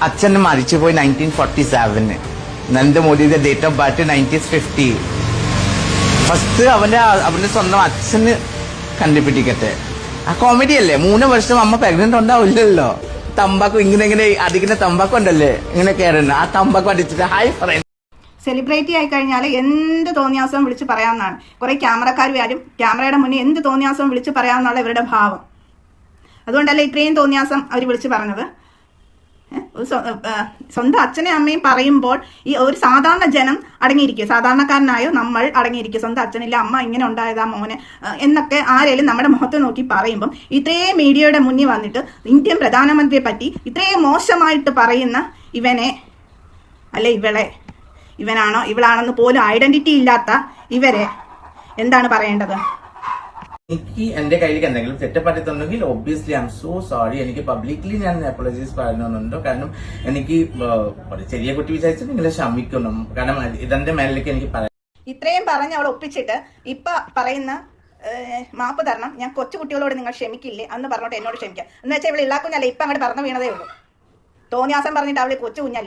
അച്ഛൻ മരിച്ചുപോയി 1947. നരേന്ദ്രമോദിയുടെ ഡേറ്റ് ഓഫ് ബർത്ത് 1950. ഫസ്റ്റ് അവന്റെ സ്വന്തം അച്ഛന് കണ്ടുപിടിക്കട്ടെ. ആ കോമഡി അല്ലേ? 3 വർഷം അമ്മ പ്രഗ്നന്റ് ഉണ്ടാവില്ലല്ലോ. തമ്പാക്കു ഇങ്ങനെ അടിക്കുന്ന തമ്പാക്കു ഉണ്ടല്ലേ, ഇങ്ങനെ കയറുന്ന ആ തമ്പാക്കു അടിച്ചിട്ട് ഹായ് ഫ്രണ്ട്. സെലിബ്രിറ്റി ആയി കഴിഞ്ഞാൽ എന്ത് തോന്നിയാസവും വിളിച്ച് പറയാവുന്നതാണ്. കുറെ ക്യാമറക്കാർ വരും, ക്യാമറയുടെ മുന്നിൽ എന്ത് തോന്നിയാസവും വിളിച്ച് പറയാവുന്നുള്ള ഇവരുടെ ഭാവം. അതുകൊണ്ടല്ലേ ഇത്രയും തോന്നിയാസം അവർ വിളിച്ച് പറഞ്ഞത്. സ്വന്തം അച്ഛനെ അമ്മയും പറയുമ്പോൾ ഈ ഒരു സാധാരണ ജനം അടങ്ങിയിരിക്കും, സാധാരണക്കാരനായോ നമ്മൾ അടങ്ങിയിരിക്കും. സ്വന്തം അച്ഛനില്ല, അമ്മ ഇങ്ങനെ ഉണ്ടായതാ മോനെ എന്നൊക്കെ ആരെങ്കിലും നമ്മുടെ മുഖത്ത് നോക്കി പറയുമ്പം ഇത്രയും മീഡിയയുടെ മുന്നിൽ വന്നിട്ട് ഇന്ത്യൻ പ്രധാനമന്ത്രിയെ പറ്റി ഇത്രയും മോശമായിട്ട് പറയുന്ന ഇവനെ അല്ലെ ഇവനാണോ ഇവളാണെന്ന് പോലും ഐഡന്റിറ്റി ഇല്ലാത്ത ഇവരെ എന്താണ് പറയേണ്ടത്? എനിക്ക് എന്റെ കയ്യിലേക്ക് എന്തെങ്കിലും തെറ്റപ്പറ്റുന്നുണ്ടെങ്കിൽ obviously I am so sorry. എനിക്ക് പബ്ലിക്കലി ഞാൻ അപ്പോളജൈസ് പറയണമെന്നുണ്ട്. കാരണം എനിക്ക് ചെറിയ കുട്ടി വിചാരിച്ചാൽ നിങ്ങളെ ക്ഷമിക്കണം. കാരണം ഇതെന്റെ മേലിലേക്ക് എനിക്ക് പറയാം. ഇത്രയും പറഞ്ഞ് അവൾ ഒപ്പിച്ചിട്ട് ഇപ്പൊ പറയുന്ന മാപ്പ് തരണം, ഞാൻ കൊച്ചുകുട്ടികളോട് നിങ്ങൾ ക്ഷമിക്കില്ലേ അന്ന് പറഞ്ഞോട്ട് എന്നോട് ക്ഷമിക്കാം എന്ന് വെച്ചാൽ ഇവിടെ ഇല്ലാക്കുഞ്ഞല്ലേ ഇപ്പൊ അങ്ങോട്ട് പറഞ്ഞു വീണതേ ഉള്ളൂ. തോന്നിയാസം പറഞ്ഞിട്ട് അവള് കൊച്ചു കുഞ്ഞല്ല.